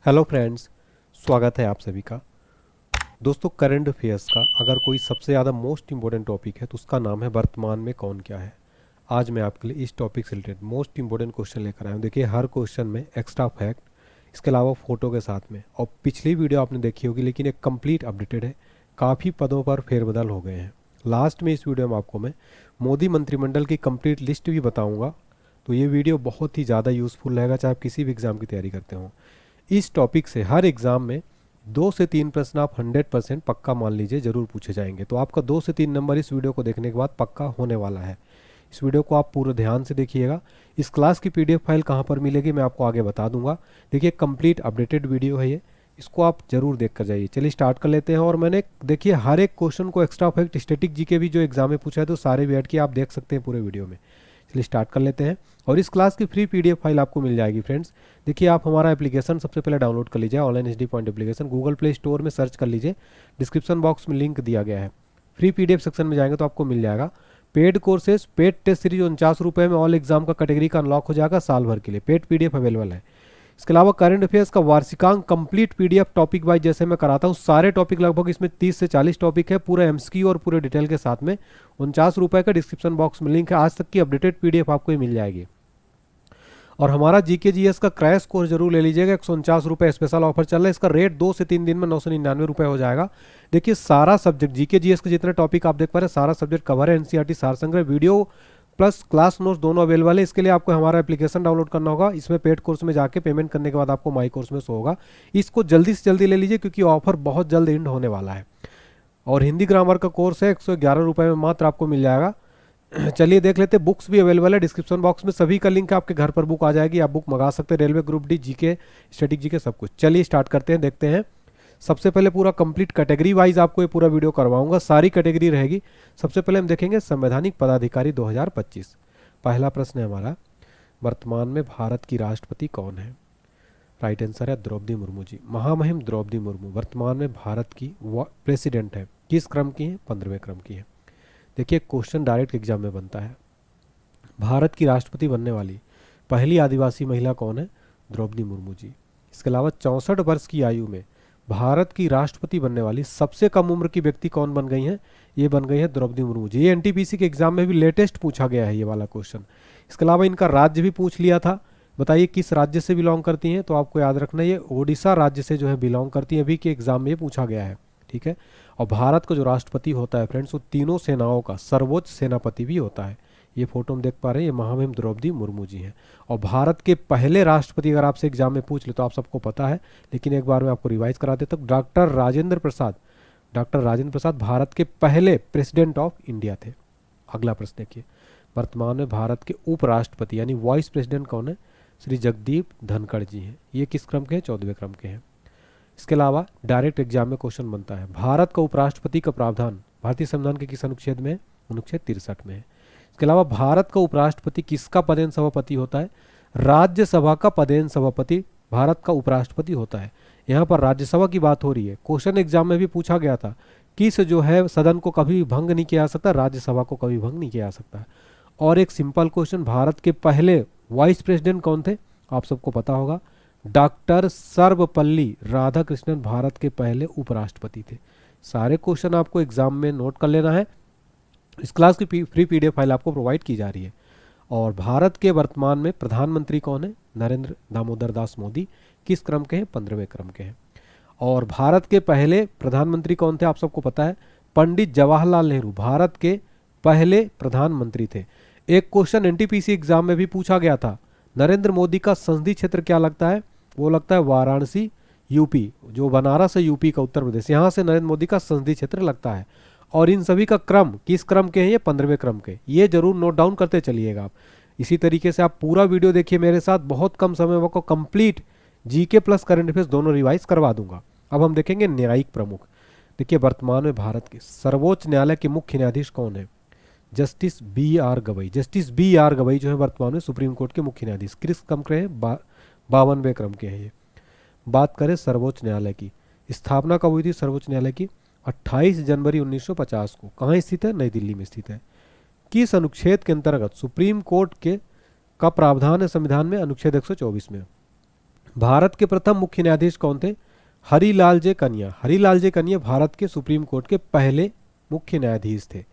Hello friends, स्वागत है आप सभी का। दोस्तों, करंट अफेयर्स का अगर कोई सबसे ज़्यादा मोस्ट इंपॉर्टेंट टॉपिक है तो उसका नाम है वर्तमान में कौन क्या है। आज मैं आपके लिए इस टॉपिक से रिलेटेड मोस्ट इंपॉर्टेंट क्वेश्चन लेकर आया हूँ। देखिए, हर क्वेश्चन में एक्स्ट्रा फैक्ट, इसके अलावा फोटो के साथ में। और पिछली वीडियो आपने देखी होगी, लेकिन एक कंप्लीट अपडेटेड है। काफ़ी पदों पर फेरबदल हो गए हैं। लास्ट में इस वीडियो में आपको मैं मोदी मंत्रिमंडल की कंप्लीट लिस्ट भी बताऊँगा। तो ये वीडियो बहुत ही ज़्यादा यूज़फुल रहेगा, चाहे आप किसी भी एग्ज़ाम की तैयारी करते हो। इस टॉपिक से हर एग्ज़ाम में 2 से 3 प्रश्न आप 100% पक्का मान लीजिए ज़रूर पूछे जाएंगे। तो आपका 2 से 3 नंबर इस वीडियो को देखने के बाद पक्का होने वाला है। इस वीडियो को आप पूरे ध्यान से देखिएगा। इस क्लास की पीडीएफ फाइल कहाँ पर मिलेगी मैं आपको आगे बता दूंगा। देखिए, कंप्लीट अपडेटेड वीडियो है ये, इसको आप जरूर देख कर जाइए। चलिए स्टार्ट कर लेते हैं। और मैंने देखिए हर एक क्वेश्चन को एक्स्ट्रा फैक्ट, स्टैटिक जीके भी जो एग्जाम में पूछा है तो सारे भी ऐड किए, आप देख सकते हैं पूरे वीडियो में। चलिए स्टार्ट कर लेते हैं। और इस क्लास की फ्री पीडीएफ फाइल आपको मिल जाएगी फ्रेंड्स। देखिए, आप हमारा एप्लीकेशन सबसे पहले डाउनलोड कर लीजिए। Online HD point application Google play store में सर्च कर लीजिए। डिस्क्रिप्शन बॉक्स में लिंक दिया गया है। फ्री पीडीएफ सेक्शन में जाएंगे तो आपको मिल जाएगा। Paid courses, paid test series 49 रुपये में ऑल एग्जाम का कैटेगरी का अनलॉक हो जाएगा साल भर के लिए। पेड पीडीएफ अवेलेबल है। इसके अलावा करंट अफेयर्स का वार्षिकांक कंप्लीट पीडीएफ टॉपिक वाइज जैसे मैं कराता हूँ, सारे टॉपिक लगभग इसमें 30 से 40 टॉपिक है, पूरा एमसीक्यू और पूरे डिटेल के साथ में। 49 रुपये का डिस्क्रिप्शन बॉक्स में लिंक है। आज तक की अपडेटेड पीडीएफ आपको ये मिल जाएगी। और हमारा जीके जीएस का क्रैश कोर्स जरूर ले लीजिएगा। 149 रुपये स्पेशल ऑफर चल रहा है। इसका रेट 2 से 3 दिन में 999 रुपये हो जाएगा। देखिए, सारा सब्जेक्ट जीके जीएस के जितने टॉपिक आप देख पा रहे हैं सारा सब्जेक्ट कवर है। एनसीईआरटी सार संग्रह वीडियो प्लस क्लास नोट्स दोनों अवेलेबल है। इसके लिए आपको हमारा एप्लीकेशन डाउनलोड करना होगा। इसमें पेड कोर्स में जाके पेमेंट करने के बाद आपको माई कोर्स में शो होगा। इसको जल्दी से जल्दी ले लीजिए क्योंकि ऑफर बहुत जल्द एंड होने वाला है। और हिंदी ग्रामर का कोर्स है, 111 रुपये में मात्र आपको मिल जाएगा। चलिए देख लेते हैं। बुक्स भी अवेलेबल है डिस्क्रिप्शन बॉक्स में, सभी का लिंक है, आपके घर पर बुक आ जाएगी, आप बुक मंगा सकते हैं। Railway group D, GK, static GK, सब कुछ। चलिए स्टार्ट करते हैं, देखते हैं। सबसे पहले पूरा कंप्लीट कैटेगरी वाइज आपको ये पूरा वीडियो करवाऊंगा, सारी कैटेगरी रहेगी। सबसे पहले हम देखेंगे संवैधानिक पदाधिकारी 2025। पहला प्रश्न है हमारा, वर्तमान में भारत की राष्ट्रपति कौन है। राइट आंसर है द्रौपदी मुर्मू जी। महामहिम द्रौपदी मुर्मू वर्तमान में भारत की प्रेसिडेंट है। किस क्रम की है? 15वें क्रम की है। देखिए, क्वेश्चन डायरेक्ट एग्जाम में बनता है। भारत की राष्ट्रपति बनने वाली पहली आदिवासी महिला कौन है? द्रौपदी मुर्मू जी। इसके अलावा 64 वर्ष की आयु में भारत की राष्ट्रपति बनने वाली सबसे कम उम्र की व्यक्ति कौन बन गई हैं? ये बन गई है द्रौपदी मुर्मू जी। ये एनटीपीसी के एग्जाम में भी लेटेस्ट पूछा गया है ये वाला क्वेश्चन। इसके अलावा इनका राज्य भी पूछ लिया था। बताइए किस राज्य से बिलोंग करती हैं? तो आपको याद रखना है ये ओडिशा राज्य से जो है बिलोंग करती है। अभी के एग्जाम में ये पूछा गया है, ठीक है। और भारत का जो राष्ट्रपति होता है फ्रेंड्स, वो तीनों सेनाओं का सर्वोच्च सेनापति भी होता है। ये फोटो हम देख पा रहे हैं, ये महामहिम द्रौपदी मुर्मू जी हैं। और भारत के पहले राष्ट्रपति अगर आपसे एग्जाम में पूछ ले तो आप सबको पता है, लेकिन एक बार मैं आपको रिवाइज करा देता हूँ। डॉक्टर राजेंद्र प्रसाद। डॉक्टर राजेंद्र प्रसाद भारत के पहले प्रेसिडेंट ऑफ इंडिया थे। अगला प्रश्न देखिए, वर्तमान में भारत के उपराष्ट्रपति यानी वाइस प्रेसिडेंट कौन है? श्री जगदीप धनखड़ जी हैं। ये किस क्रम के हैं? 14वें क्रम के हैं। इसके अलावा डायरेक्ट एग्जाम में क्वेश्चन बनता है, भारत का उपराष्ट्रपति का प्रावधान भारतीय संविधान के किस अनुच्छेद में है? अनुच्छेद 63 में है। इसके अलावा भारत का उपराष्ट्रपति किसका पदेन सभापति होता है? राज्यसभा का पदेन सभापति भारत का उपराष्ट्रपति होता है। यहाँ पर राज्यसभा की बात हो रही है। क्वेश्चन एग्जाम में भी पूछा गया था, किस जो है सदन को कभी भंग नहीं किया जा सकता, राज्यसभा को कभी भंग नहीं किया जा सकता। और एक सिंपल क्वेश्चन, भारत के पहले वाइस प्रेसिडेंट कौन थे? आप सबको पता होगा, डॉक्टर सर्वपल्ली राधाकृष्णन भारत के पहले उपराष्ट्रपति थे। सारे क्वेश्चन आपको एग्जाम में नोट कर लेना है। इस क्लास की फ्री पीडीएफ फाइल आपको प्रोवाइड की जा रही है। और भारत के वर्तमान में प्रधानमंत्री कौन है? नरेंद्र दामोदर दास मोदी। किस क्रम के हैं? 15वें क्रम के हैं। और भारत के पहले प्रधानमंत्री कौन थे? आप सबको पता है, पंडित जवाहरलाल नेहरू भारत के पहले प्रधानमंत्री थे। एक क्वेश्चन एनटीपीसी एग्जाम में भी पूछा गया था, नरेंद्र मोदी का संसदीय क्षेत्र क्या लगता है? वो लगता है वाराणसी, यूपी। जो बनारस है यूपी का, उत्तर प्रदेश, यहाँ से नरेंद्र मोदी का संसदीय क्षेत्र लगता है। और इन सभी का क्रम किस क्रम के हैं? ये 15वें क्रम के। ये जरूर नोट डाउन करते चलिएगा आप। इसी तरीके से आप पूरा वीडियो देखिए मेरे साथ, बहुत कम समय में आपको complete GK plus current affairs दोनों रिवाइज करवा दूंगा। अब हम देखेंगे न्यायिक प्रमुख। देखिए, वर्तमान में भारत के सर्वोच्च न्यायालय के मुख्य न्यायाधीश कौन है? Justice B R Gavai. Justice B R Gavai जो है वर्तमान में सुप्रीम कोर्ट के मुख्य न्यायाधीश। किस क्रम के हैं? 52वें क्रम के हैं ये। बात करें सर्वोच्च न्यायालय की, स्थापना कब हुई थी सर्वोच्च न्यायालय की? 28 जनवरी 1950 को। कहाँ स्थित है? नई दिल्ली में स्थित है। किस अनुच्छेद के अंतर्गत सुप्रीम कोर्ट के का प्रावधान है संविधान में? अनुच्छेद 124 में। भारत के प्रथम मुख्य न्यायाधीश कौन थे? हरिलाल जे कन्या। हरिलाल जे कन्या भारत के सुप्रीम कोर्ट के पहले मुख्य न्यायाधीश थे।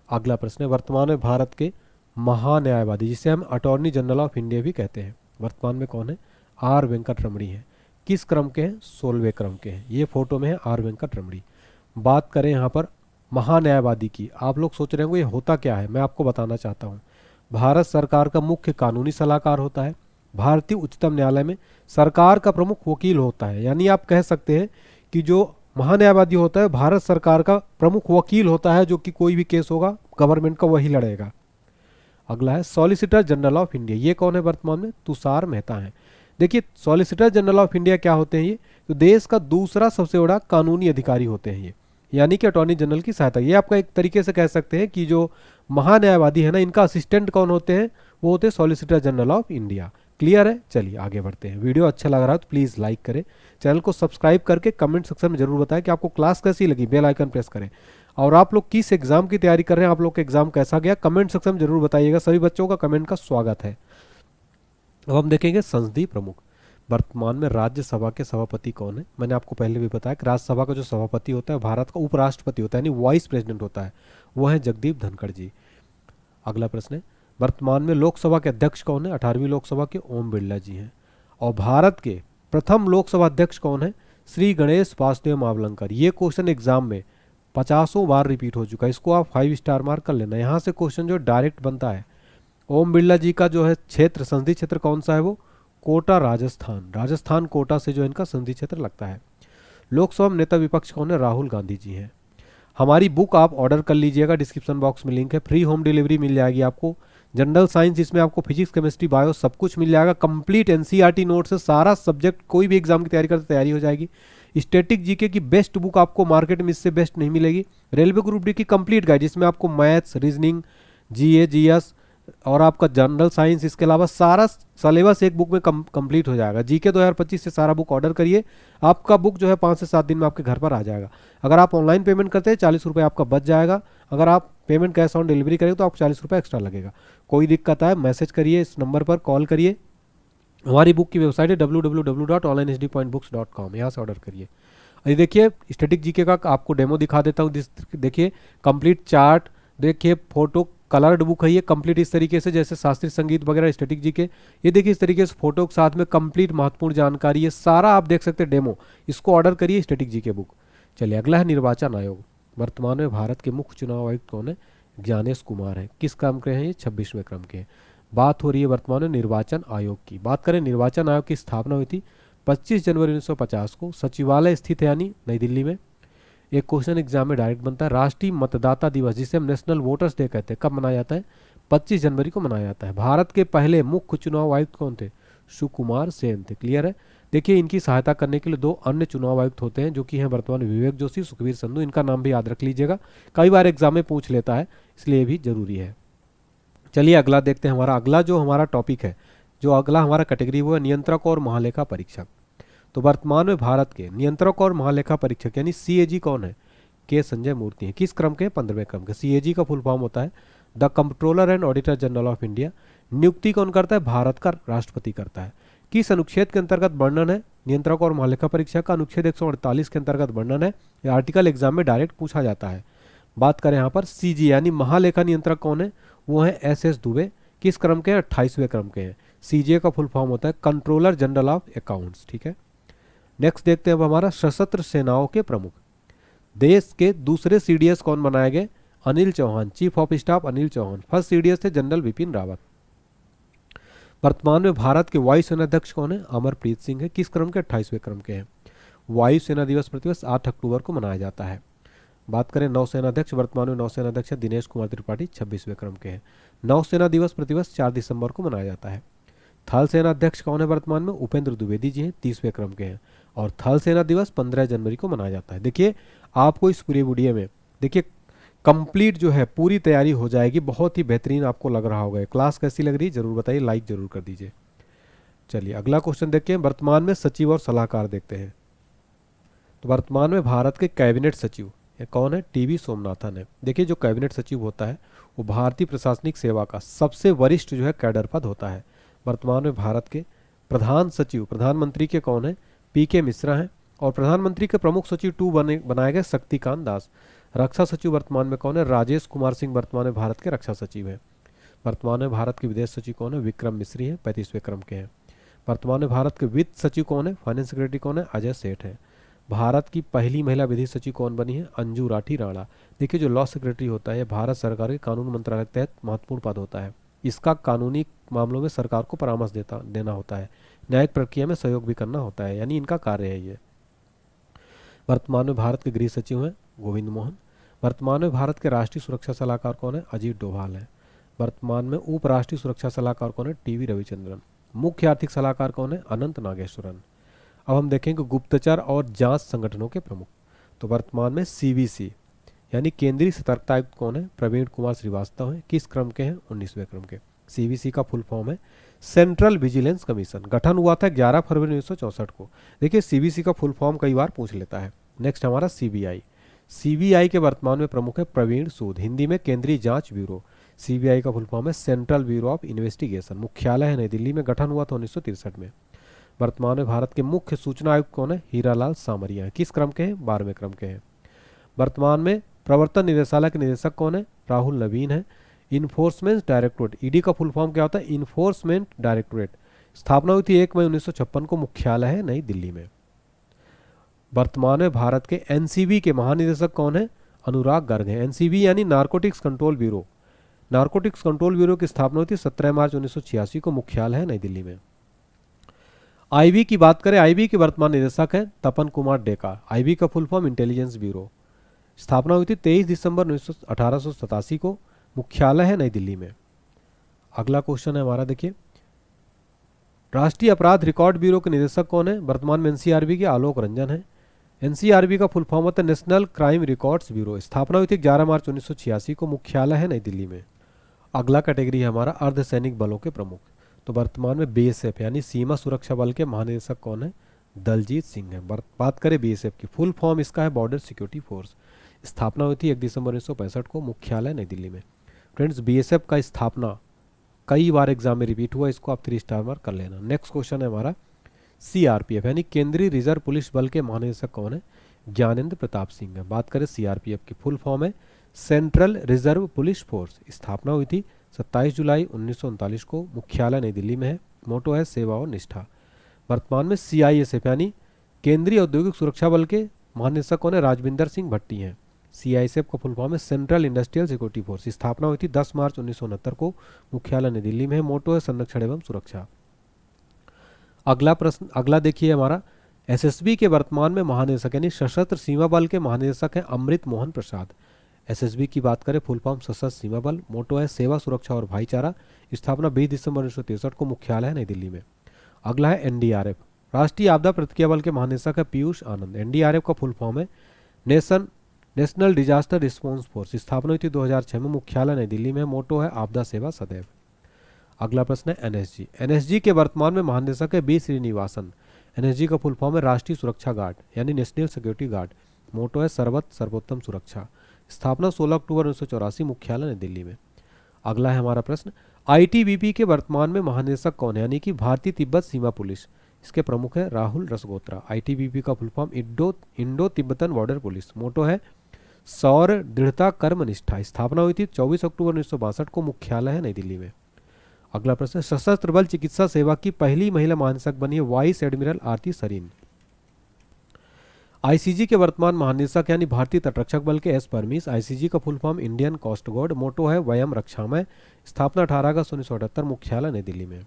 अगला प्रश्न है, वर्तमान में भारत के महान्यायवादी जिसे हम अटॉर्नी जनरल ऑफ इंडिया भी कहते हैं, वर्तमान में कौन है? आर वेंकट रमणी है। किस क्रम के हैं? 16वें क्रम के हैं। ये फोटो में है आर वेंकट रमणी। बात करें यहाँ पर महान्यायवादी की, आप लोग सोच रहे होंगे ये होता क्या है, मैं आपको बताना चाहता हूँ। भारत सरकार का मुख्य कानूनी सलाहकार होता है। भारतीय उच्चतम न्यायालय में सरकार का प्रमुख वकील होता है, यानी आप कह सकते हैं कि जो महान्यायवादी होता है भारत सरकार का प्रमुख वकील होता है, जो कि कोई भी केस होगा गवर्नमेंट का वही लड़ेगा। अगला है सॉलिसिटर जनरल ऑफ इंडिया। ये कौन है वर्तमान में? तुषार मेहता है। देखिए सॉलिसिटर जनरल ऑफ इंडिया क्या होते हैं? ये तो देश का दूसरा सबसे बड़ा कानूनी अधिकारी होते हैं ये, यानी कि अटॉर्नी जनरल की सहायता। ये आपका एक तरीके से कह सकते हैं कि जो महान्यायवादी है ना, इनका असिस्टेंट कौन होते हैं? वो होते हैं solicitor general of India. Clear है? चलिए आगे बढ़ते हैं। वीडियो अच्छा लग रहा है तो प्लीज़ लाइक करें, चैनल को सब्सक्राइब करके कमेंट सेक्शन में जरूर बताएं कि आपको क्लास कैसी लगी, बेल आइकन प्रेस करें। और आप लोग किस एग्जाम की तैयारी कर रहे हैं, आप लोग का एग्जाम कैसा गया, कमेंट सेक्शन में जरूर बताइएगा। सभी बच्चों का कमेंट का स्वागत है। अब हम देखेंगे संसदीय प्रमुख। वर्तमान में राज्यसभा के सभापति कौन है? मैंने आपको पहले भी बताया कि राज्यसभा का जो सभापति होता है भारत का उपराष्ट्रपति होता है, यानी वाइस प्रेसिडेंट होता है, वो है जगदीप धनखड़ जी। अगला प्रश्न है, वर्तमान में लोकसभा के अध्यक्ष कौन है? 18वीं लोकसभा के ओम बिरला जी हैं। और भारत के प्रथम लोकसभा अध्यक्ष कौन है? श्री गणेश वासुदेव मावलंकर। ये क्वेश्चन एग्जाम में 50 बार रिपीट हो चुका है, इसको आप 5 स्टार मार्क कर लेना। यहाँ से क्वेश्चन जो डायरेक्ट बनता है। ओम बिरला जी का जो है क्षेत्र, संसदीय क्षेत्र कौन सा है? वो कोटा राजस्थान। राजस्थान कोटा से जो इनका संसदीय क्षेत्र लगता है। लोकसभा में नेता विपक्ष कौन है? राहुल गांधी जी हैं। हमारी बुक आप ऑर्डर कर लीजिएगा, डिस्क्रिप्शन बॉक्स में लिंक है, फ्री होम डिलीवरी मिल जाएगी आपको। जनरल साइंस, जिसमें आपको फिजिक्स केमिस्ट्री बायो सब कुछ मिल जाएगा। कंप्लीट एनसीईआरटी नोट से सारा सब्जेक्ट, कोई भी एग्जाम की तैयारी करते तैयारी हो जाएगी। स्टैटिक जीके की बेस्ट बुक आपको मार्केट में इससे बेस्ट नहीं मिलेगी। रेलवे ग्रुप डी की कंप्लीट गाइड, जिसमें आपको मैथ्स, रीजनिंग, जीए, जीएस और आपका जनरल साइंस, इसके अलावा सारा सिलेबस एक बुक में कंप्लीट हो जाएगा। जीके 2025 से सारा बुक ऑर्डर करिए, आपका बुक जो है 5 से 7 दिन में आपके घर पर आ जाएगा। अगर आप ऑनलाइन पेमेंट करते हैं 40 रुपये आपका बच जाएगा। अगर आप पेमेंट कैश ऑन डिलीवरी करेंगे तो आपको 40 रुपये एक्स्ट्रा लगेगा। कोई दिक्कत आए मैसेज करिए, इस नंबर पर कॉल करिए। हमारी बुक की वेबसाइट है www.onlinehd.books.com, यहाँ से ऑर्डर करिए। ये देखिए स्टैटिक जीके का आपको डेमो दिखा देता हूँ। देखिए कंप्लीट चार्ट, देखिए फोटो कलर्ड बुक है ये कंप्लीट इस तरीके से, जैसे शास्त्रीय संगीत वगैरह स्टैटिक जीके। ये देखिए इस तरीके से फोटो के साथ में कंप्लीट महत्वपूर्ण जानकारी, ये सारा आप देख सकते हैं डेमो। इसको ऑर्डर करिए स्टैटिक जीके बुक। चलिए अगला है निर्वाचन आयोग। वर्तमान में भारत के मुख्य चुनाव आयुक्त कौन है? ज्ञानेश कुमार है। किस क्रम के हैं ये? 26वें क्रम के हैं। बात हो रही है वर्तमान में निर्वाचन आयोग की। बात करें निर्वाचन आयोग की स्थापना हुई थी 25 जनवरी 1950 को, सचिवालय स्थित है यानी नई दिल्ली में। एक क्वेश्चन एग्जाम में डायरेक्ट बनता है, राष्ट्रीय मतदाता दिवस जिसे हम नेशनल वोटर्स डे कहते हैं, कब मनाया जाता है? 25 जनवरी को मनाया जाता है। भारत के पहले मुख्य चुनाव आयुक्त कौन थे? सुकुमार सेन थे। क्लियर है? देखिए इनकी सहायता करने के लिए 2 अन्य चुनाव आयुक्त होते हैं, जो कि हैं वर्तमान में विवेक जोशी, सुखबीर संधू। इनका नाम भी याद रख लीजिएगा, कई बार एग्जाम में पूछ लेता है, इसलिए ये भी जरूरी है। चलिए अगला देखते हैं। अगला जो हमारा टॉपिक है, जो अगला हमारा कैटेगरी वो है नियंत्रक और महालेखा परीक्षक। तो वर्तमान में भारत के नियंत्रक और महालेखा परीक्षक यानी सीएजी कौन है? के संजय मूर्ति हैं। किस क्रम के? 15वें क्रम के। सीएजी का फुल फॉर्म होता है the controller and auditor general of India. नियुक्ति कौन करता है? भारत का राष्ट्रपति करता है। किस अनुच्छेद के अंतर्गत वर्णन है नियंत्रक और महालेखा परीक्षक का? अनुच्छेद 148 के अंतर्गत वर्णन है। यह आर्टिकल एग्जाम में डायरेक्ट पूछा जाता है। बात करें यहाँ पर सीजी यानी महालेखा नियंत्रक कौन है? वो है एस दुबे। किस क्रम के? 28वें क्रम के हैं। सीजे का फुल फॉर्म होता है कंट्रोलर जनरल ऑफ अकाउंट्स। ठीक है, नेक्स्ट देखते हैं अब हमारा सशस्त्र सेनाओं के प्रमुख। देश के दूसरे सीडीएस कौन बनाए गए? Anil Chauhan, chief of staff Anil Chauhan. First CDS थे जनरल विपिन रावत। वर्तमान में भारत के वायुसेना अध्यक्ष कौन है? अमरप्रीत सिंह है। किस क्रम के? 28वें क्रम के हैं। वायुसेना दिवस प्रतिवर्ष 8 अक्टूबर को मनाया जाता है। बात करें नौसेना अध्यक्ष, वर्तमान में नौसेना अध्यक्ष दिनेश कुमार त्रिपाठी, 26वें क्रम के हैं। नौसेना दिवस प्रतिवर्ष 4 दिसंबर को मनाया जाता है। थल सेना अध्यक्ष कौन है वर्तमान में? उपेंद्र द्विवेदी जी हैं, 30वें क्रम के हैं। और थल सेना दिवस 15 जनवरी को मनाया जाता है। देखिए आपको इस पूरे वीडियो में देखिए कंप्लीट जो है पूरी तैयारी हो जाएगी, बहुत ही बेहतरीन आपको लग रहा होगा। क्लास कैसी लग रही है जरूर बताइए, लाइक जरूर कर दीजिए। चलिए अगला क्वेश्चन देखते हैं। वर्तमान में सचिव और सलाहकार देखते हैं। तो वर्तमान में भारत के कैबिनेट सचिव ये कौन है? टीवी सोमनाथन है। देखिए जो कैबिनेट सचिव होता है वो भारतीय प्रशासनिक सेवा का सबसे वरिष्ठ जो है कैडर पद होता है। वर्तमान में भारत के प्रधान सचिव प्रधानमंत्री के कौन है? पीके मिश्रा हैं। और प्रधानमंत्री के प्रमुख सचिव 2 बनाए गए शक्तिकांत दास। रक्षा सचिव वर्तमान में कौन है? राजेश कुमार सिंह वर्तमान में भारत के रक्षा सचिव हैं। वर्तमान में भारत के विदेश सचिव कौन है? विक्रम मिश्री हैं, 35वें क्रम के हैं। वर्तमान में भारत के वित्त सचिव कौन है? फाइनेंस सेक्रेटरी कौन है? अजय सेठ है। भारत की पहली महिला विधि सचिव कौन बनी है? अंजू राठी राणा। देखिए, जो लॉ सेक्रेटरी होता है भारत सरकार के कानून मंत्रालय के तहत महत्वपूर्ण पद होता है। इसका कानूनी मामलों में सरकार को परामर्श देना होता है, न्यायिक प्रक्रिया में सहयोग भी करना होता है, यानी इनका कार्य है ये। वर्तमान में भारत के गृह सचिव हैं गोविंद मोहन। वर्तमान में भारत के राष्ट्रीय सुरक्षा सलाहकार कौन है? अजीत डोभाल है। वर्तमान में उप राष्ट्रीय सुरक्षा सलाहकार कौन है? टीवी रविचंद्रन। मुख्य आर्थिक सलाहकार कौन है? अनंत नागेश्वरन। अब हम देखेंगे गुप्तचर और जांच संगठनों के प्रमुख। तो वर्तमान में सीवीसी यानी केंद्रीय सतर्कता आयुक्त कौन है? प्रवीण कुमार श्रीवास्तव हैं। किस क्रम के हैं? 19वें क्रम के। सीवीसी का फुल फॉर्म है सेंट्रल विजिलेंस कमीशन। गठन हुआ था 11 फरवरी 1964 को। देखिए, सीवीसी का फुल फॉर्म कई बार पूछ लेता है। नेक्स्ट हमारा सीबीआई। सीबीआई के वर्तमान में प्रमुख है प्रवीण सूद, हिंदी में केंद्रीय जांच ब्यूरो। सीबीआई का फुल फॉर्म है सेंट्रल ब्यूरो ऑफ इन्वेस्टिगेशन। मुख्यालय है नई दिल्ली में। गठन हुआ था 1963 में। वर्तमान में भारत के मुख्य सूचना आयुक्त कौन है? हीरालाल सामरिया है। किस क्रम के हैं? 12वें क्रम के हैं। वर्तमान में प्रवर्तन निदेशालय के निदेशक कौन है? राहुल नवीन है। इन्फोर्समेंट डायरेक्टोरेट, ईडी का फुल फॉर्म क्या होता है? Enforcement directorate. स्थापना हुई थी 1 मई 1956 को। मुख्यालय है नई दिल्ली में। वर्तमान में भारत के एनसीबी के महानिदेशक कौन है? अनुराग गर्ग हैं। एनसीबी यानी narcotics control bureau. Narcotics control bureau की स्थापना हुई थी 17 मार्च 1986 को। मुख्यालय है नई दिल्ली में। आईबी की बात करें, आईबी के वर्तमान निदेशक हैं तपन कुमार डेका। आईबी का फुल फॉर्म इंटेलिजेंस ब्यूरो। स्थापना हुई थी 23 दिसंबर 1887 को। मुख्यालय है नई दिल्ली में। अगला क्वेश्चन है हमारा, देखिए, राष्ट्रीय अपराध रिकॉर्ड ब्यूरो के निदेशक कौन है? वर्तमान में एनसीआरबी के आलोक रंजन है। एनसीआरबी का फुल फॉर्म होता है नेशनल क्राइम रिकॉर्ड्स ब्यूरो। स्थापना हुई थी 11 मार्च 1986 को। मुख्यालय है नई दिल्ली में। अगला कैटेगरी है हमारा अर्धसैनिक बलों के प्रमुख। तो वर्तमान में बीएसएफ यानी सीमा सुरक्षा बल के महानिदेशक कौन है? दलजीत सिंह है। बात करें बीएसएफ की, फुल फॉर्म इसका है बॉर्डर सिक्योरिटी फोर्स। स्थापना हुई थी 1 दिसंबर 1965 को। मुख्यालय नई दिल्ली में। फ्रेंड्स, बीएसएफ का स्थापना कई बार एग्जाम में रिपीट हुआ, इसको आप 3 स्टार मार्क कर लेना। नेक्स्ट क्वेश्चन है हमारा सीआरपीएफ यानी केंद्रीय रिजर्व पुलिस बल के महानिदेशक कौन है? ज्ञानेंद्र प्रताप सिंह है। बात करें सीआरपीएफ की, फुल फॉर्म है सेंट्रल रिजर्व पुलिस फोर्स। स्थापना हुई थी 27 जुलाई 1939 को। मुख्यालय नई दिल्ली में है। मोटो है सेवा और निष्ठा। वर्तमान में सीआईएसएफ यानी केंद्रीय औद्योगिक सुरक्षा बल के महानिदेशक कौन है? राजविंदर सिंह भट्टी हैं। सीआईएसएफ का फुल फॉर्म है सेंट्रल इंडस्ट्रियल सिक्योरिटी फोर्स। स्थापना हुई थी 10 मार्च 1969 को। मुख्यालय नई दिल्ली में है। मोटो है संरक्षण एवं सुरक्षा। अगला प्रश्न, अगला देखिए हमारा, एसएसबी के वर्तमान में महानिदेशक यानी सशस्त्र सीमा बल के महानिदेशक हैं अमृत मोहन प्रसाद। एसएसबी की बात करें, फुल फॉर्म सशस्त्र सीमा बल। मोटो है सेवा सुरक्षा और भाईचारा। स्थापना 20 दिसंबर 1963 को। मुख्यालय है नई दिल्ली में। अगला है एनडीआरएफ, राष्ट्रीय आपदा प्रतिक्रिया बल के महानिदेशक है पीयूष आनंद। एनडीआरएफ का फुल फॉर्म है नेशनल डिजास्टर रिस्पांस फोर्स। स्थापना हुई थी 2006 में। मुख्यालय नई दिल्ली में। मोटो है आपदा सेवा सदैव। अगला प्रश्न है एनएसजी। एनएसजी के वर्तमान में महानिदेशक है बी श्रीनिवासन। एनएसजी का फुल फॉर्म है राष्ट्रीय सुरक्षा गार्ड यानी नेशनल सिक्योरिटी गार्ड। मोटो है सर्वोत्तम सुरक्षा। स्थापना 16 अक्टूबर 1984। मुख्यालय नई दिल्ली में। अगला है हमारा प्रश्न, आईटीबीपी के वर्तमान में महानिदेशक कौन है यानी कि भारतीय तिब्बत सीमा पुलिस। इसके प्रमुख है राहुल रसगोत्रा। आईटीबीपी का full form Indo Tibetan border police. Motto है सौर दृढ़ता कर्मनिष्ठा। स्थापना हुई थी 24 अक्टूबर 1962 को। मुख्यालय है नई दिल्ली में। अगला प्रश्न, सशस्त्र बल चिकित्सा सेवा की पहली महिला महानिदेशक बनी है vice admiral Aarti Sarin. ICG के वर्तमान महानिदेशक यानी भारतीय तटरक्षक बल के एस परमीस। आईसीजी का full form Indian coast guard. Motto है वयम रक्षामय। स्थापना 18 अगस्त 1978। मुख्यालय नई दिल्ली में।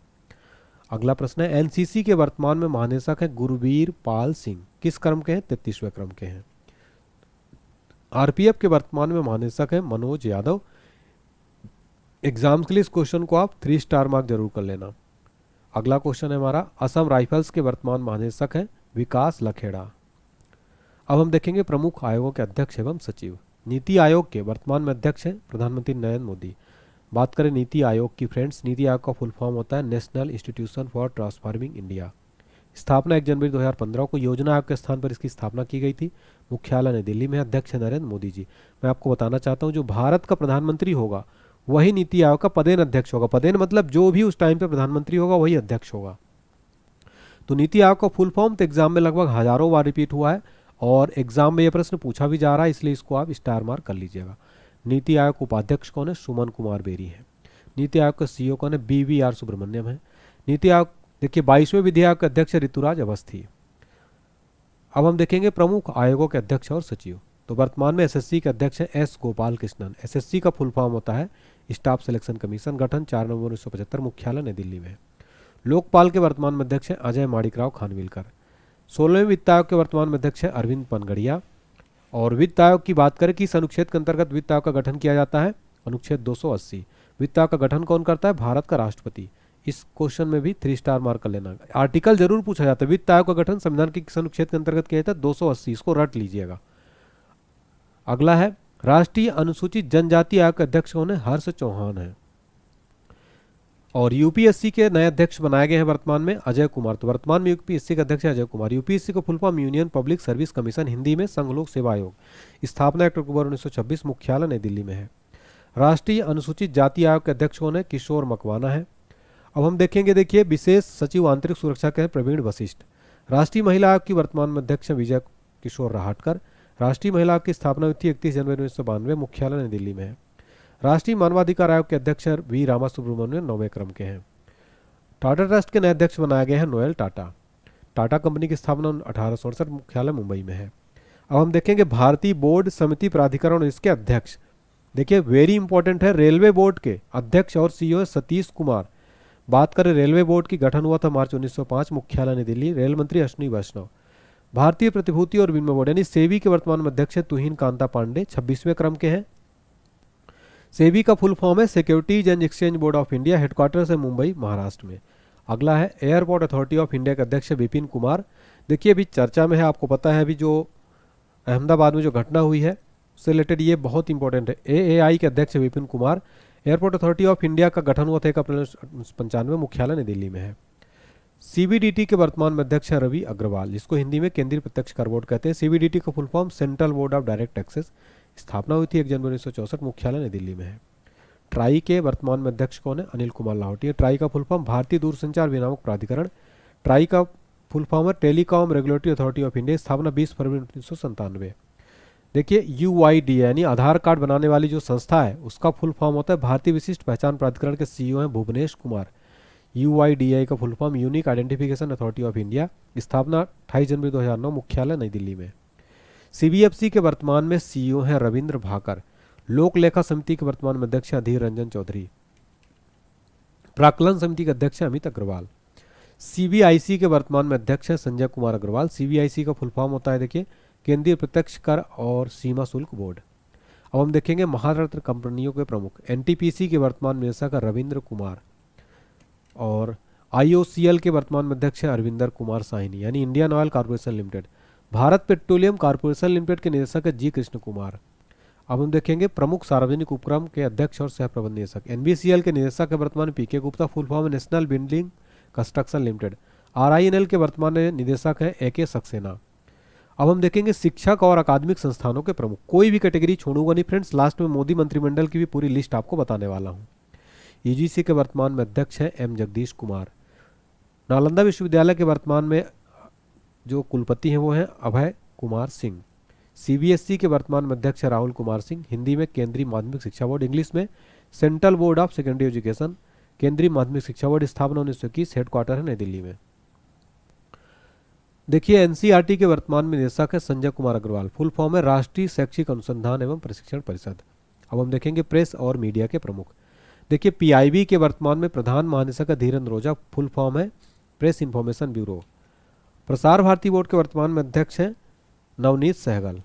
अगला प्रश्न है, एनसीसी के वर्तमान में महानिदेशक है गुरवीर पाल सिंह। किस क्रम के हैं? 33वें क्रम के हैं। आरपीएफ के वर्तमान में महानिदेशक है मनोज यादव। एग्जाम्स के लिए इस क्वेश्चन को आप 3 स्टार मार्क जरूर कर लेना। अगला क्वेश्चन है हमारा, असम राइफल्स के वर्तमान महानिदेशक हैं विकास लखेड़ा। अब हम देखेंगे प्रमुख आयोगों के अध्यक्ष एवं सचिव। नीति आयोग के वर्तमान में अध्यक्ष हैं प्रधानमंत्री नरेंद्र मोदी। बात करें नीति आयोग की फ्रेंड्स, नीति आयोग का फुल फॉर्म होता है national institution for transforming India. स्थापना 1 जनवरी 2015 को। योजना आयोग के स्थान पर इसकी स्थापना की गई थी। मुख्यालय नई दिल्ली में। अध्यक्ष है नरेंद्र मोदी जी। मैं आपको बताना चाहता हूँ, जो भारत का प्रधानमंत्री होगा वही नीति आयोग का पदेन अध्यक्ष होगा। पदेन मतलब जो भी उस टाइम पे प्रधानमंत्री होगा वही अध्यक्ष होगा। तो नीति आयोग का फुल फॉर्म तो एग्जाम में लगभग हजारों बार रिपीट हुआ है और एग्जाम में ये प्रश्न पूछा भी जा रहा है, इसलिए इसको आप स्टार मार्क कर लीजिएगा। नीति आयोग के उपाध्यक्ष कौन है? सुमन कुमार बेरी है। नीति आयोग का सीईओ कौन है? BVR सुब्रमण्यम है। नीति आयोग देखिए 22वें विधि आयोग के अध्यक्ष ऋतुराज अवस्थी। अब हम देखेंगे प्रमुख आयोगों के अध्यक्ष और सचिव। तो वर्तमान में एसएससी के अध्यक्ष हैं S गोपाल कृष्णन। एसएससी का फुल फॉर्म होता है स्टाफ सिलेक्शन कमीशन। गठन 4 नवंबर 1975, मुख्यालय नई दिल्ली में। लोकपाल के वर्तमान में अध्यक्ष हैं अजय माणिकराव खानविलकर। 16वें वित्त आयोग के वर्तमान में अध्यक्ष हैं अरविंद पनगड़िया। और वित्त आयोग की बात करें किस अनुच्छेद के अंतर्गत वित्त आयोग का गठन किया जाता है? अनुच्छेद 280। वित्त आयोग का गठन कौन करता है? भारत का राष्ट्रपति। इस क्वेश्चन में भी 3 स्टार मार्क कर लेना। आर्टिकल जरूर पूछा जाता है। वित्त आयोग का गठन संविधान के किस अनुच्छेद के अंतर्गत किया जाता है? 280, इसको रट लीजिएगा। अगला है राष्ट्रीय अनुसूचित जनजाति आयोग के अध्यक्ष कौन है? हर्ष चौहान है। और यूपीएससी के नए अध्यक्ष बनाए गए हैं वर्तमान में अजय कुमार। तो वर्तमान में यूपीएससी के अध्यक्ष अजय कुमार। यूपीएससी को full form union public service commission, Hindi में संघ लोक सेवा आयोग। स्थापना 1 अक्टूबर 1926, मुख्यालय नई दिल्ली में है। राष्ट्रीय अनुसूचित जाति आयोग के अध्यक्ष कौन है? किशोर मकवाना है। अब हम देखेंगे, देखिए विशेष सचिव आंतरिक सुरक्षा के हैं प्रवीण वशिष्ठ। राष्ट्रीय महिला आयोग की वर्तमान में अध्यक्ष विजय किशोर राहटकर। राष्ट्रीय महिला आयोग की स्थापना हुई थी 31 जनवरी 1992, मुख्यालय नई दिल्ली में है। राष्ट्रीय मानवाधिकार आयोग के अध्यक्ष वी रामा सुब्रमण्यन 9वें क्रम के हैं। टाटा ट्रस्ट के नए अध्यक्ष बनाए गए हैं नोएल टाटा। टाटा कंपनी की स्थापना 1867, मुख्यालय मुंबई में है। अब हम देखेंगे भारतीय बोर्ड समिति प्राधिकरण और इसके अध्यक्ष। देखिए वेरी इंपॉर्टेंट है, रेलवे बोर्ड के अध्यक्ष और सीईओ सतीश कुमार। बात करें रेलवे बोर्ड की, गठन हुआ था मार्च 1905, मुख्यालय नई दिल्ली। रेल मंत्री अश्विनी वैष्णव। भारतीय प्रतिभूति और विनिमय बोर्ड यानी सेबी के वर्तमान में अध्यक्ष है तुहिन कांता पांडे, 26वें क्रम के हैं। सेबी का फुल फॉर्म है securities and exchange board of India. Headquarters है मुंबई, महाराष्ट्र में। अगला है एयरपोर्ट अथॉरिटी ऑफ इंडिया के अध्यक्ष विपिन कुमार। देखिए अभी चर्चा में है, आपको पता है अभी जो अहमदाबाद में जो घटना हुई है उससे रिलेटेड ये बहुत इंपॉर्टेंट है। AAI के अध्यक्ष Vipin Kumar. Airport authority of India का गठन हुआ था 1 अप्रैल 1995, मुख्यालय नई दिल्ली में है। CBDT के वर्तमान में अध्यक्ष है रवि अग्रवाल, जिसको हिंदी में केंद्रीय प्रत्यक्ष कर बोर्ड कहते हैं। CBDT का full form central board of direct taxes. स्थापना हुई थी 1 जनवरी 1964, मुख्यालय नई दिल्ली में है। ट्राई के वर्तमान में अध्यक्ष कौन है? अनिल कुमार लाहौटी। ट्राई का फुल फॉर्म भारतीय दूरसंचार विनियामक प्राधिकरण। ट्राई का फुल फॉर्म है telecom regulatory authority of India. स्थापना 20 फरवरी 1997। देखिए UID यानी आधार कार्ड बनाने वाली जो संस्था है उसका फुल फॉर्म होता है भारतीय विशिष्ट पहचान प्राधिकरण के सीईओ हैं भुवनेश कुमार। UIDAI का full form unique identification authority of India. स्थापना 28 जनवरी 2009, मुख्यालय नई दिल्ली में। CBFC के वर्तमान में सीईओ हैं रविंद्र भाकर। लोक लेखा समिति के वर्तमान में अध्यक्ष अधीर रंजन चौधरी। प्राक्कलन समिति के अध्यक्ष अमित अग्रवाल। CBIC के वर्तमान में अध्यक्ष हैं संजय कुमार अग्रवाल। CBIC का फुल फॉर्म होता है देखिए केंद्रीय प्रत्यक्ष कर और सीमा शुल्क बोर्ड। अब हम देखेंगे महारत्न कंपनियों के प्रमुख। NTPC के वर्तमान में निदेशक रविंद्र कुमार। और IOCL के वर्तमान में अध्यक्ष हैं अरविंदर कुमार साहिनी यानी Indian oil corporation limited. Bharat petroleum corporation limited के निदेशक है जी कृष्ण कुमार। अब हम देखेंगे प्रमुख सार्वजनिक उपक्रम के अध्यक्ष और सह प्रबंध निदेशक। NBCL के निदेशक है वर्तमान में PK गुप्ता। फुल फॉर्म है national building construction limited. RINL के वर्तमान में निदेशक है AK सक्सेना। अब हम देखेंगे शिक्षक और अकादमिक संस्थानों के प्रमुख। कोई भी कैटेगरी छोड़ूंगा नहीं फ्रेंड्स, लास्ट में मोदी मंत्रिमंडल की भी पूरी लिस्ट आपको बताने वाला हूँ। UGC के वर्तमान में अध्यक्ष हैं M जगदीश कुमार। नालंदा विश्वविद्यालय के वर्तमान में जो कुलपति हैं वो हैं अभय कुमार सिंह। CBSE के वर्तमान में अध्यक्ष है राहुल कुमार सिंह। हिंदी में केंद्रीय माध्यमिक शिक्षा बोर्ड, इंग्लिश में central board of secondary education. केंद्रीय माध्यमिक शिक्षा बोर्ड। स्थापना 1921, हेडक्वार्टर है नई दिल्ली में। देखिए NCERT के वर्तमान में निदेशक है संजय कुमार अग्रवाल। फुल फॉर्म है राष्ट्रीय शैक्षिक अनुसंधान एवं प्रशिक्षण परिषद। अब हम देखेंगे प्रेस और मीडिया के प्रमुख। देखिए PIB के वर्तमान में प्रधान महानिदेशक है धीरेन्द्र ओझा। फुल फॉर्म है press information bureau. Prasar Bharati board के वर्तमान में अध्यक्ष हैं Navneet Sehgal.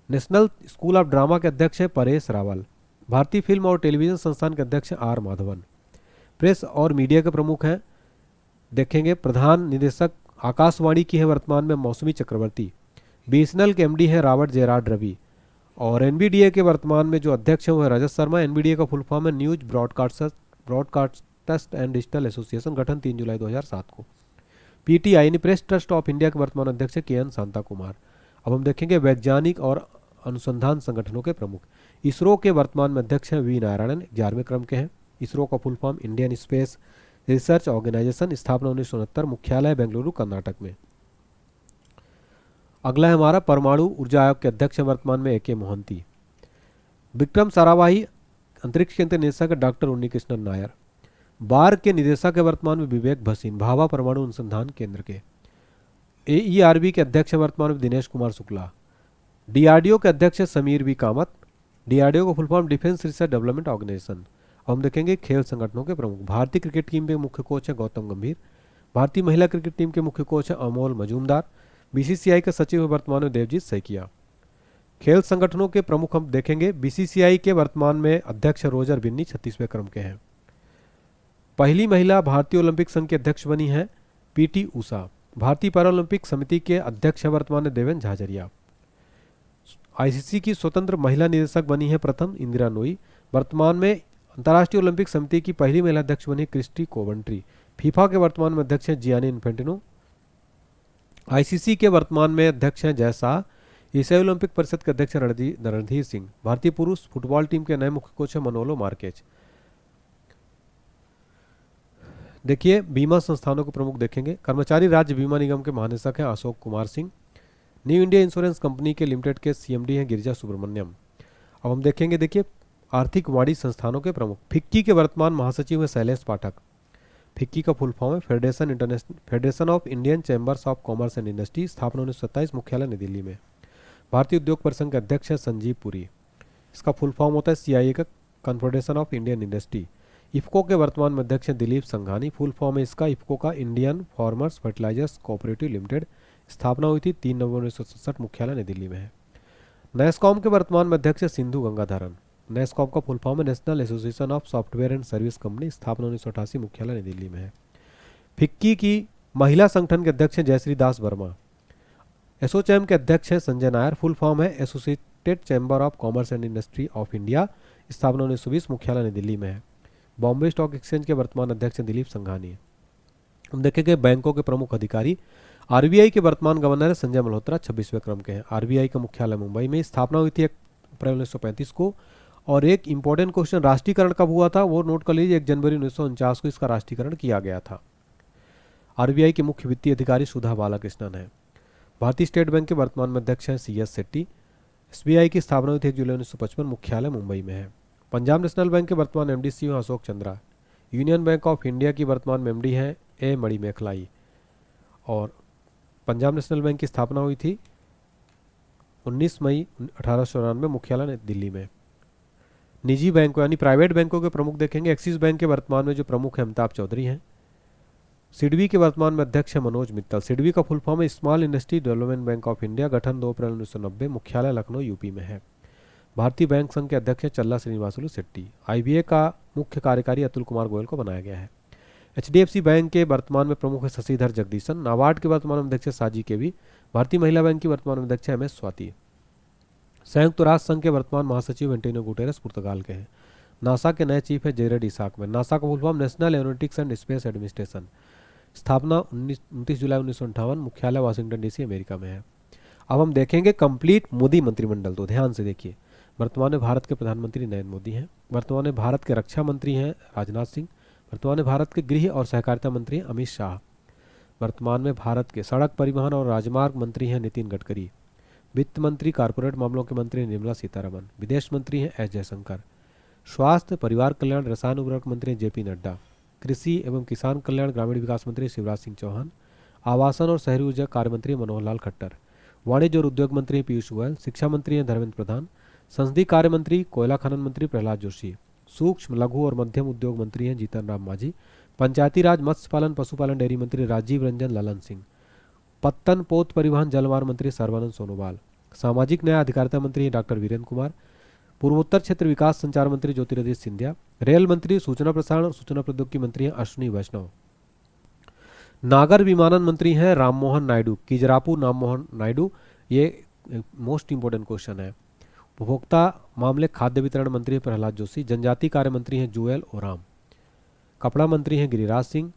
National school of drama के अध्यक्ष हैं परेश रावल। भारतीय फिल्म और टेलीविजन संस्थान के अध्यक्ष हैं R माधवन। प्रेस और मीडिया के प्रमुख हैं देखेंगे प्रधान निदेशक आकाशवाणी की है वर्तमान में मौसमी चक्रवर्ती। BSNL के MD हैं रावत जेराड रवि। और NBDA के वर्तमान में जो अध्यक्ष हैं वो है रजत शर्मा। NBDA का फुल फॉर्म है news broadcasters and digital association. गठन 3 जुलाई 2007 को। PTI यानी प्रेस ट्रस्ट ऑफ इंडिया के वर्तमान अध्यक्ष है KN शांता कुमार। अब हम देखेंगे वैज्ञानिक और अनुसंधान संगठनों के प्रमुख। इसरो के वर्तमान में अध्यक्ष हैं V नारायणन, 11वें क्रम के हैं। इसरो का full form Indian space research organisation, स्थापना 1969, मुख्यालय बेंगलुरु कर्नाटक में। अगला है हमारा परमाणु ऊर्जा आयोग के अध्यक्ष वर्तमान में AK मोहंती। विक्रम साराभाई अंतरिक्ष केंद्र निदेशक डॉक्टर उन्नीकृष्णन नायर। बार के निदेशक है वर्तमान में विवेक भसीन, भाभा परमाणु अनुसंधान केंद्र के। AERB के अध्यक्ष वर्तमान में दिनेश कुमार शुक्ला। DRDO के अध्यक्ष समीर बी कामत। DRDO का full form defence research development organisation. अब हम देखेंगे खेल संगठनों के प्रमुख। भारतीय क्रिकेट टीम के मुख्य कोच है गौतम गंभीर। भारतीय महिला क्रिकेट टीम के मुख्य कोच है अमोल मजूमदार। BCCI के सचिव है वर्तमान में देवजीत सैकिया। खेल संगठनों के प्रमुख हम देखेंगे। BCCI के वर्तमान में अध्यक्ष रोजर बिन्नी 36वें क्रम के हैं। पहली महिला भारतीय ओलंपिक संघ के अध्यक्ष बनी है PT उषा। भारतीय पैरालंपिक समिति के अध्यक्ष है वर्तमान में देवेंद्र झाझरिया। ICC की स्वतंत्र महिला निदेशक बनी है प्रथम इंदिरा नोई। वर्तमान में अंतर्राष्ट्रीय ओलंपिक समिति की पहली महिला अध्यक्ष बनी क्रिस्टी कोवंट्री। फीफा के वर्तमान में अध्यक्ष हैं जियानी इन्फेंटिनो। ICC के वर्तमान में अध्यक्ष हैं जय शाह। एशियाई ओलंपिक परिषद के अध्यक्ष रणधीर सिंह। भारतीय पुरुष फुटबॉल टीम के नए मुख्य कोच है मनोलो मार्केज। देखिए बीमा संस्थानों के प्रमुख देखेंगे। कर्मचारी राज्य बीमा निगम के महानिदेशक हैं Ashok Kumar Singh. New India insurance company के लिमिटेड के CMD हैं गिरिजा सुब्रमण्यम। अब हम देखेंगे, देखिए आर्थिक वाणिज्य संस्थानों के प्रमुख। फिक्की के वर्तमान महासचिव है शैलेश पाठक। फिक्की का फुल फॉर्म है federation of Indian chambers of commerce and industry. स्थापना 1927, मुख्यालय नई दिल्ली में। भारतीय उद्योग परिसंघ के अध्यक्ष है संजीव पुरी। इसका फुल फॉर्म होता है CIA का confederation of Indian industry. IFFCO के वर्तमान में अध्यक्ष हैं दिलीप संघानी। फुल फॉर्म है इसका इफ्को का Indian farmers fertilisers cooperative limited. स्थापना हुई थी 3 नवंबर 1967, मुख्यालय नई दिल्ली में है। नेस्कॉम के वर्तमान में अध्यक्ष है सिंधु गंगाधरन। नेस्कॉम का फुल फॉर्म है national association of software and service company. स्थापना 1988, मुख्यालय नई दिल्ली में है। फिक्की की महिला संगठन के अध्यक्ष हैं जयश्री दास वर्मा। एसोचैम के अध्यक्ष हैं संजय नायर। फुल फॉर्म है associated chamber of commerce and industry of India. स्थापना 1920, मुख्यालय नई दिल्ली में है। बॉम्बे स्टॉक एक्सचेंज के वर्तमान अध्यक्ष हैं दिलीप संघानी। हम देखेंगे बैंकों के प्रमुख अधिकारी। RBI के वर्तमान गवर्नर है संजय मल्होत्रा, 26वें क्रम के हैं। RBI का मुख्यालय मुंबई में। स्थापना हुई थी 1 अप्रैल 1935 को। और एक इंपॉर्टेंट क्वेश्चन, राष्ट्रीयकरण कब हुआ था वो नोट कर लीजिए। 1 जनवरी 1949 को इसका राष्ट्रीयकरण किया गया था। RBI के मुख्य वित्तीय अधिकारी सुधा बालाकृष्णन है। भारतीय स्टेट बैंक के वर्तमान में अध्यक्ष हैं CS सेट्टी। SBI की स्थापना हुई थी 1 जुलाई 1955, मुख्यालय मुंबई में है। पंजाब नेशनल बैंक के वर्तमान MD CEO हैं Ashok Chandra. Union bank of India की वर्तमान में MD हैं A मणिमेखलाई। और पंजाब नेशनल बैंक की स्थापना हुई थी 19 मई 1894, मुख्यालय दिल्ली में। निजी बैंकों यानी प्राइवेट बैंकों के प्रमुख देखेंगे। एक्सिस बैंक के वर्तमान में जो प्रमुख है अमिताभ चौधरी हैं। सिडबी के वर्तमान में अध्यक्ष है मनोज मित्तल। सिडबी का फुल फॉर्म है small industry development bank of India. गठन 2 अप्रैल 1990, मुख्यालय लखनऊ यूपी में है। भारतीय बैंक संघ के अध्यक्ष हैं चल्ला श्रीनिवासुलु शेट्टी। IBA का मुख्य कार्यकारी अतुल कुमार गोयल को बनाया गया है। HDFC बैंक के वर्तमान में प्रमुख है शशिधर जगदीशन। नाबार्ड के वर्तमान में अध्यक्ष साजी केवी। भारतीय महिला बैंक की वर्तमान में अध्यक्ष MS स्वाति। संयुक्त राष्ट्र संघ के वर्तमान महासचिव एंटोनियो गुटेरेस पुर्तगाल के हैं। नासा के नए चीफ है जेरेड इसाक में। नासा का full form national aeronautics and space administration. स्थापना 29 जुलाई 1958, मुख्यालय वाशिंगटन DC अमेरिका में है। अब हम देखेंगे कंप्लीट मोदी मंत्रिमंडल। तो ध्यान से देखिए, वर्तमान में भारत के प्रधानमंत्री नरेंद्र मोदी हैं। वर्तमान में भारत के रक्षा मंत्री हैं राजनाथ सिंह। वर्तमान में भारत के गृह और सहकारिता मंत्री हैं अमित शाह। वर्तमान में भारत के सड़क परिवहन और राजमार्ग मंत्री हैं नितिन गडकरी। वित्त मंत्री कारपोरेट मामलों के मंत्री निर्मला सीतारमण। विदेश मंत्री हैं S जयशंकर। स्वास्थ्य परिवार कल्याण रसायन उर्वरक मंत्री JP नड्डा। कृषि एवं किसान कल्याण ग्रामीण विकास मंत्री शिवराज सिंह चौहान। आवासन और शहरी ऊर्जा कार्य मंत्री मनोहर लाल खट्टर। वाणिज्य और उद्योग मंत्री पीयूष गोयल। शिक्षा मंत्री हैं धर्मेंद्र प्रधान। संसदीय कार्य मंत्री कोयला खनन मंत्री प्रहलाद जोशी। सूक्ष्म लघु और मध्यम उद्योग मंत्री हैं जीतन राम मांझी। पंचायती राज मत्स्य पालन पशुपालन डेयरी मंत्री राजीव रंजन ललन सिंह। पत्तन पोत परिवहन जलमार्ग मंत्री सर्बानंद सोनोवाल। सामाजिक न्याय अधिकारिता मंत्री डॉक्टर वीरेंद्र कुमार। पूर्वोत्तर क्षेत्र विकास संचार मंत्री ज्योतिरादित्य सिंधिया। रेल मंत्री सूचना प्रसारण और सूचना प्रौद्योगिकी मंत्री हैं अश्विनी वैष्णव। नागर विमानन मंत्री हैं राममोहन नायडू। किजरापू राममोहन नायडू। ये मोस्ट इंपोर्टेंट क्वेश्चन है। उपभोक्ता मामले खाद्य वितरण मंत्री प्रहलाद जोशी। जनजातीय कार्य मंत्री हैं जुएल ओराम। कपड़ा मंत्री हैं गिरिराज सिंह।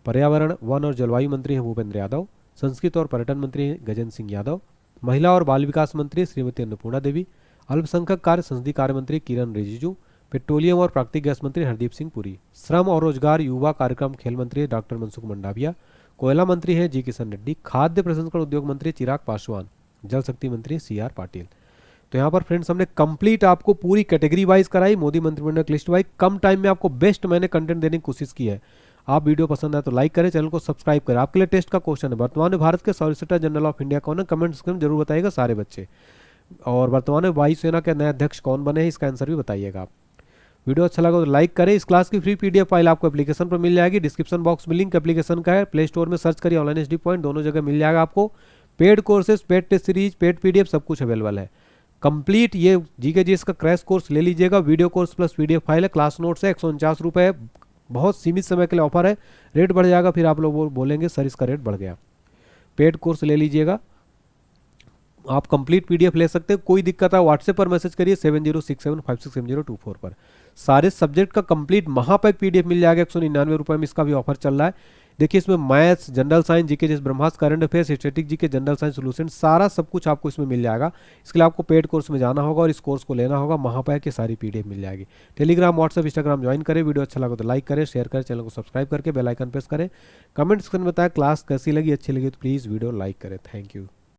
पर्यावरण वन और जलवायु मंत्री हैं भूपेंद्र यादव। संस्कृत और पर्यटन मंत्री हैं गजेंद्र सिंह यादव। महिला और बाल विकास मंत्री श्रीमती अन्नपूर्णा देवी। अल्पसंख्यक कार्य संसदीय कार्य मंत्री किरण रिजिजू। पेट्रोलियम और प्राकृतिक गैस मंत्री हरदीप सिंह पुरी। श्रम और रोजगार युवा कार्यक्रम खेल मंत्री डॉक्टर मनसुख मंडाविया। कोयला मंत्री है जी किशन रेड्डी। खाद्य प्रसंस्करण उद्योग मंत्री चिराग पासवान। जल शक्ति मंत्री सी आर पाटिल। तो यहाँ पर फ्रेंड्स हमने कंप्लीट आपको पूरी कैटेगरी वाइज कराई, मोदी मंत्रिमंडल की लिस्ट वाइज। कम टाइम में आपको बेस्ट मैंने कंटेंट देने की कोशिश की है। आप वीडियो पसंद आए तो लाइक करें, चैनल को सब्सक्राइब करें। आपके लिए टेस्ट का क्वेश्चन है, वर्तमान में भारत के सॉलिसिटर जनरल ऑफ इंडिया कौन है? कमेंट सेक्शन में जरूर बताइएगा सारे बच्चे। और वर्तमान में वायुसेना के नए अध्यक्ष कौन बने हैं, इसका आंसर भी बताइएगा आप। वीडियो अच्छा लगा तो लाइक करें। इस क्लास की फ्री पीडीएफ फाइल आपको एप्लीकेशन पर मिल जाएगी, डिस्क्रिप्शन बॉक्स में लिंक एप्लीकेशन का है। प्ले स्टोर में सर्च करिए ऑनलाइन एचडी पॉइंट, दोनों जगह मिल जाएगा आपको। Paid courses, paid test series, paid PDF सब कुछ अवेलेबल है। कंप्लीट ये जीके जीएस का क्रैश कोर्स ले लीजिएगा। Video course plus PDF file है, क्लास नोट्स है, 149 रुपये है। बहुत सीमित समय के लिए ऑफर है, रेट बढ़ जाएगा फिर आप लोग बोलेंगे सर इसका रेट बढ़ गया। पेड कोर्स ले लीजिएगा, आप कंप्लीट पीडीएफ ले सकते हैं। कोई दिक्कत है व्हाट्सएप पर मैसेज करिए 7067567024 पर। सारे सब्जेक्ट का कंप्लीट महापैक पीडीएफ मिल जाएगा 199 रुपये में। इसका भी ऑफर चल रहा है। देखिए इसमें मैथ्स, जनरल साइंस, जीके जैसे Brahmastra, current affairs, static GK, general science solution, सारा सब कुछ आपको इसमें मिल जाएगा। इसके लिए आपको पेड कोर्स में जाना होगा और इस कोर्स को लेना होगा। महापैक की सारी पीडीएफ मिल जाएगी। टेलीग्राम, व्हाट्सएप, इंस्टाग्राम ज्वाइन करें। वीडियो अच्छा लगा तो लाइक करें, शेयर करें, चैनल को सब्सक्राइब करके बेल आइकन प्रेस करें। कमेंट सेक्शन में बताएं क्लास कैसी लगी, अच्छी लगी तो प्लीज़ वीडियो लाइक करें। Thank you.